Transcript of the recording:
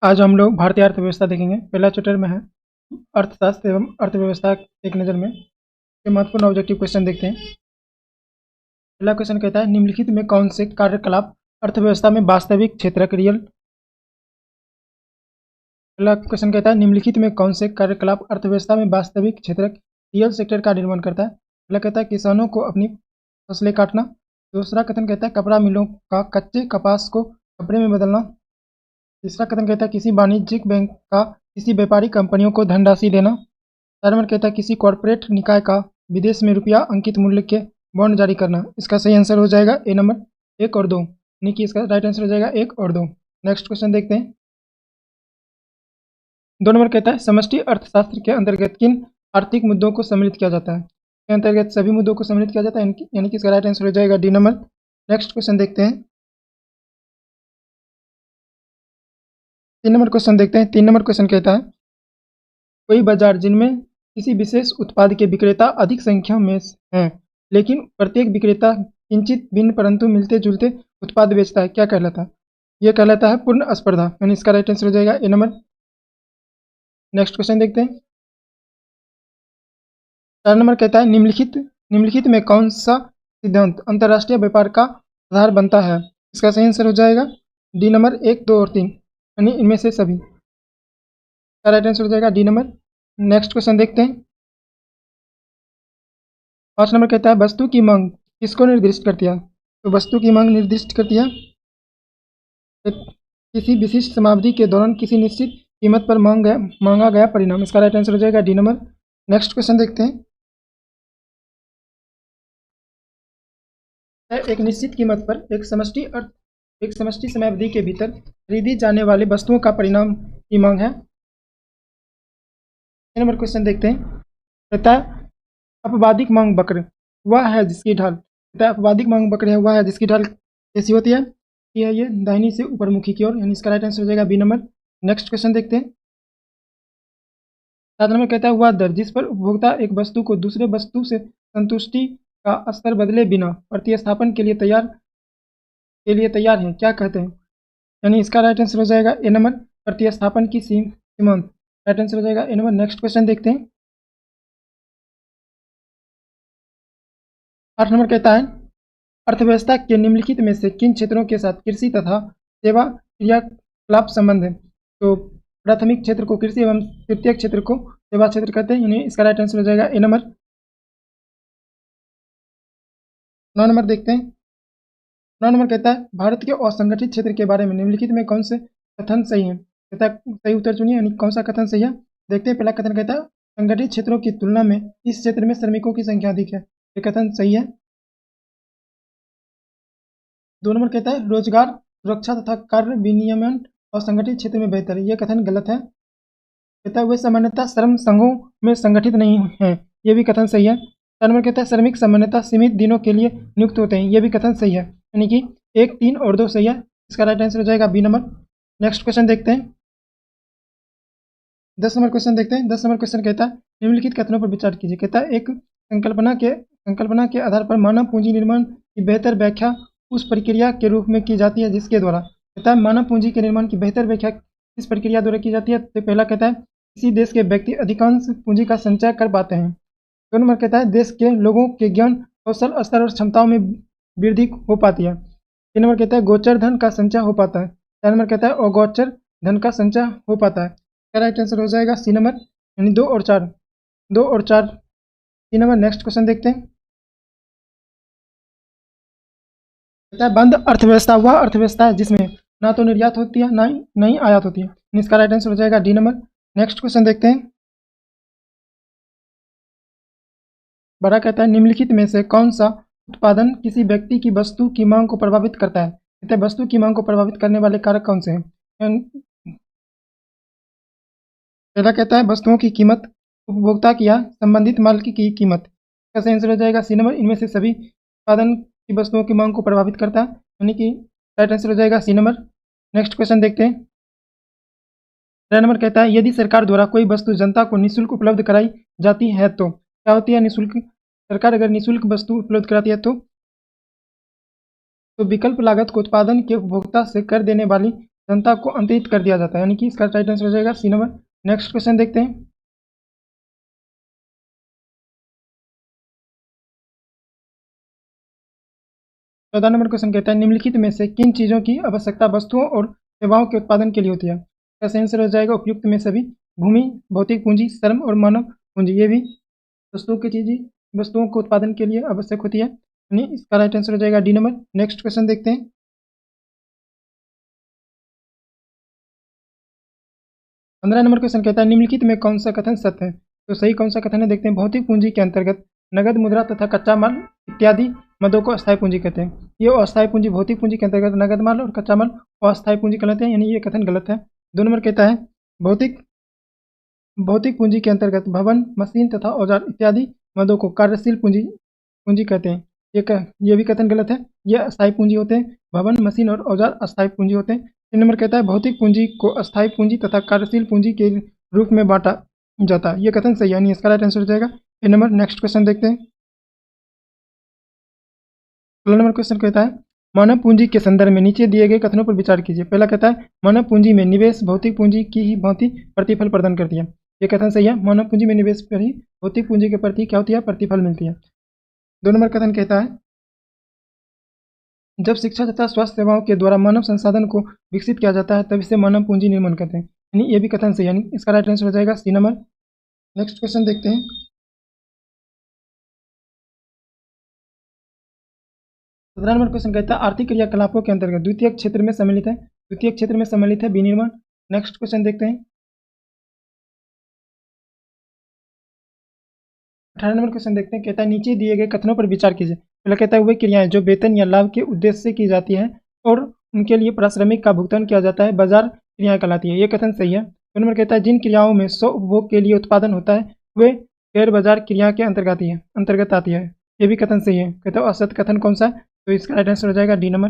आज हम लोग भारतीय अर्थव्यवस्था देखेंगे। पहला चैप्टर में है अर्थशास्त्र एवं अर्थव्यवस्था एक नज़र में। ये महत्वपूर्ण ऑब्जेक्टिव क्वेश्चन देखते हैं। पहला क्वेश्चन कहता है निम्नलिखित में कौन से कार्यकलाप अर्थव्यवस्था में वास्तविक क्षेत्रक रियल पहला क्वेश्चन कहता है निम्नलिखित में कौन से कार्यकलाप अर्थव्यवस्था में वास्तविक क्षेत्रक रियल सेक्टर का निर्माण करता है। पहला कहता है किसानों को अपनी फसलें काटना। दूसरा कथन कहता है कपड़ा मिलों का कच्चे कपास को कपड़े में बदलना। तीसरा कथन कहता है किसी वाणिज्यिक बैंक का किसी व्यापारिक कंपनियों को धनराशि देना। चार नंबर कहता है किसी कॉरपोरेट निकाय का विदेश में रुपया अंकित मूल्य के बॉन्ड जारी करना। इसका सही आंसर हो जाएगा ए नंबर 1 और 2, यानी कि इसका राइट आंसर हो जाएगा 1 और 2। नेक्स्ट क्वेश्चन देखते हैं। 2 नंबर कहता है समष्टि अर्थशास्त्र के अंतर्गत किन आर्थिक मुद्दों को सम्मिलित किया जाता है। के अंतर्गत सभी मुद्दों को सम्मिलित किया जाता है, यानी कि इसका राइट आंसर हो जाएगा डी नंबर। नेक्स्ट क्वेश्चन देखते हैं। 3 नंबर क्वेश्चन देखते हैं। 3 नंबर क्वेश्चन कहता है कोई बाजार जिनमें किसी विशेष उत्पाद के विक्रेता अधिक संख्या में हैं, लेकिन प्रत्येक विक्रेता किंचित भिन्न परंतु मिलते जुलते उत्पाद बेचता है, क्या कहलाता है। यह कहलाता है पूर्ण स्पर्धा, यानी इसका राइट आंसर हो जाएगा ए नंबर। नेक्स्ट क्वेश्चन देखते हैं। 4 नंबर कहता है निम्नलिखित में कौन सा सिद्धांत अंतर्राष्ट्रीय व्यापार का आधार बनता है। इसका सही आंसर हो जाएगा डी नंबर 1, 2 और 3, यानी इनमें से सभी। राइट आंसर हो जाएगा डी नंबर। नेक्स्ट क्वेश्चन देखते हैं। 5 नंबर कहता है वस्तु की मांग किसको निर्दिष्ट करती है। तो वस्तु की मांग निर्दिष्ट करती है किसी विशिष्ट समावधि के दौरान किसी निश्चित कीमत पर मांगा गया परिणाम। इसका राइट आंसर हो जाएगा डी नंबर। नेक्स्ट क्वेश्चन देखते हैं। एक निश्चित कीमत पर एक समष्टि समयावधि के भीतर खरीदी जाने वाले वस्तुओं का परिणाम की मांग है। नंबर क्वेश्चन देखते हैं। कहता है अपवादिक मांग वक्र वह है जिसकी ढाल कहता है अपवादिक मांग वक्र है वह है जिसकी ढाल कैसी होती है। ये दाहिनी से ऊपरमुखी की ओर, यानी इसका राइट आंसर हो जाएगा बी नंबर। नेक्स्ट क्वेश्चन देखते हैं। 7 नंबर कहता है वह दर जिस पर उपभोक्ता एक वस्तु को दूसरे वस्तु से संतुष्टि का स्तर बदले बिना प्रतिस्थापन के लिए तैयार है, क्या कहते हैं। यानी इसका राइट आंसर हो जाएगा ए नंबर प्रतिस्थापन की सीमांत। राइट आंसर हो जाएगा ए नंबर। नेक्स्ट क्वेश्चन देखते हैं। 8 नंबर कहता है अर्थव्यवस्था के निम्नलिखित में से किन क्षेत्रों के साथ कृषि तथा सेवा क्रियाकलाप संबंध है। तो प्राथमिक क्षेत्र को कृषि एवं तृतीय क्षेत्र को सेवा क्षेत्र कहते हैं, यानी इसका राइट आंसर हो जाएगा ए नंबर। 9 नंबर देखते हैं। 9 नंबर कहता है भारत के असंगठित क्षेत्र के बारे में निम्नलिखित में कौन से कथन सही है। कहता है सही उत्तर चुनिए, यानी कौन सा कथन सही है। देखते हैं। पहला कथन कहता है संगठित क्षेत्रों की तुलना में इस क्षेत्र में श्रमिकों की संख्या अधिक है, ये कथन सही है। 2 नंबर कहता है रोजगार सुरक्षा तथा कार्य विनियमन और संगठित क्षेत्र में बेहतर है, यह कथन गलत है। कहता है वे सामान्यतः श्रम संघों में संगठित नहीं हैं, यह भी कथन सही है। 4 नंबर कहता है श्रमिक सामान्यतः सीमित दिनों के लिए नियुक्त होते हैं, यह भी कथन सही है, यानी कि 1, 3 और 2 सही है। इसका राइट आंसर हो जाएगा बी नंबर। नेक्स्ट क्वेश्चन देखते हैं। 10 नंबर क्वेश्चन देखते हैं। 10 नंबर क्वेश्चन कहता है निम्नलिखित कथनों पर विचार कीजिए। कहता है एक संकल्पना के आधार पर मानव पूंजी निर्माण की बेहतर व्याख्या उस प्रक्रिया के रूप में की जाती है जिसके द्वारा। कहता है मानव पूंजी के निर्माण की बेहतर व्याख्या किस प्रक्रिया द्वारा की जाती है। तो पहला कहता है किसी देश के व्यक्ति अधिकांश पूंजी का संचय कर पाते हैं। 2 नंबर कहता है देश के लोगों के ज्ञान कौशल स्तर और क्षमताओं में वृद्धि हो पाती है। 3 नंबर कहता है गोचर धन का संचय हो पाता है। 4 नंबर कहता है अगोचर धन का संचय हो पाता है। राइट आंसर हो जाएगा सी नंबर, यानी 2 और 4। 2 और 4 सी नंबर। नेक्स्ट क्वेश्चन देखते हैं। कहता है बंद अर्थव्यवस्था वह अर्थव्यवस्था है जिसमें ना तो निर्यात होती है ना ही आयात होती है, इसका राइट आंसर हो जाएगा डी नंबर। नेक्स्ट क्वेश्चन देखते हैं। बड़ा कहता है निम्नलिखित में से कौन सा उत्पादन किसी व्यक्ति की वस्तु की मांग को प्रभावित करता है। कहता है वस्तु की मांग को प्रभावित करने वाले कारक कौन से हैं। पहला कहता है वस्तुओं की कीमत, उपभोक्ता की या संबंधित माल की कीमत। इसका सही आंसर हो जाएगा सी नंबर। इनमें से सभी उत्पादन की वस्तुओं की मांग को प्रभावित करता है, यानी कि राइट आंसर हो जाएगा सी नंबर। नेक्स्ट क्वेश्चन देखते हैं। 3 नंबर कहता है यदि सरकार द्वारा कोई वस्तु जनता को निःशुल्क उपलब्ध कराई जाती है तो क्या होती है निःशुल्क। सरकार अगर निःशुल्क वस्तु उपलब्ध कराती है तो विकल्प लागत को उत्पादन के उपभोक्ता से कर देने वाली जनता को अंतरित कर दिया जाता है, यानी कि इसका राइट आंसर हो जाएगा सी नंबर। नेक्स्ट क्वेश्चन देखते हैं। 14 नंबर क्वेश्चन कहता है निम्नलिखित में से किन चीज़ों की आवश्यकता वस्तुओं और सेवाओं के उत्पादन के लिए होती है। इसका सही आंसर हो जाएगा उपयुक्त में सभी। भूमि, भौतिक पूंजी, श्रम और मानव पूंजी, ये भी वस्तुओं के उत्पादन के लिए आवश्यक होती है, यानी इसका राइट आंसर हो जाएगा डी नंबर। नेक्स्ट क्वेश्चन देखते हैं। 15 नंबर क्वेश्चन कहता है निम्नलिखित में कौन सा कथन सत्य है। तो सही कौन सा कथन है देखते हैं। भौतिक पूंजी के अंतर्गत नगद मुद्रा तथा कच्चा माल इत्यादि मदों को अस्थायी पूंजी कहते हैं। ये अस्थायी पूंजी भौतिक पूंजी के अंतर्गत नगद माल और कच्चा माल अस्थायी पूंजी कहलाते हैं, यानी ये कथन गलत है। 2 नंबर कहता है भौतिक भौतिक पूंजी के अंतर्गत भवन, मशीन तथा औजार इत्यादि मदों को कार्यशील पूंजी पूंजी कहते हैं। ये भी कथन गलत है। ये अस्थायी पूंजी होते हैं। भवन, मशीन और औजार अस्थायी पूंजी होते हैं। 3 नंबर कहता है भौतिक पूंजी को अस्थायी पूंजी तथा कार्यशील पूंजी के रूप में बांटा जाता है। ये कथन सही है, यानी इसका राइट आंसर हो जाएगा ए नंबर। नेक्स्ट क्वेश्चन देखते हैं। 16 नंबर क्वेश्चन कहता है मानव पूंजी के संदर्भ में नीचे दिए गए कथनों पर विचार कीजिए। पहला कहता है मानव पूंजी में निवेश भौतिक पूंजी की ही भांति प्रतिफल प्रदान करती है। ये कथन सही है। मानव पूंजी में निवेश पर ही भौतिक पूंजी के प्रति क्या होती है, प्रतिफल मिलती है। 2 नंबर कथन कहता है जब शिक्षा तथा स्वास्थ्य सेवाओं के द्वारा मानव संसाधन को विकसित किया जाता है तब इसे मानव पूंजी निर्माण कहते हैं, यानी ये भी कथन सही है, यानी इसका राइट आंसर हो जाएगा सी नंबर। नेक्स्ट क्वेश्चन देखते हैं। 17 नंबर क्वेश्चन कहता है आर्थिक क्रियाकलापों के अंतर्गत द्वितीयक क्षेत्र में सम्मिलित है। द्वितीयक क्षेत्र में सम्मिलित है विनिर्माण। नेक्स्ट क्वेश्चन देखते हैं। 18 नंबर क्वेश्चन देखते हैं। कहता है नीचे दिए गए कथनों पर विचार कीजिए। पहला कहता है वे क्रियाएं जो वेतन या लाभ के उद्देश्य से की जाती हैं और उनके लिए पारिश्रमिक का भुगतान किया जाता है बाजार क्रियाएं कहलाती है। ये कथन सही है। 2 नंबर कहता है जिन क्रियाओं में स्व उपभोग के लिए उत्पादन होता है वे गैर बाजार क्रिया के अंतर्गत आती है। ये भी कथन सही है। कहता है असत कथन कौन सा है, तो इसका राइट आंसर हो जाएगा डी नंबर।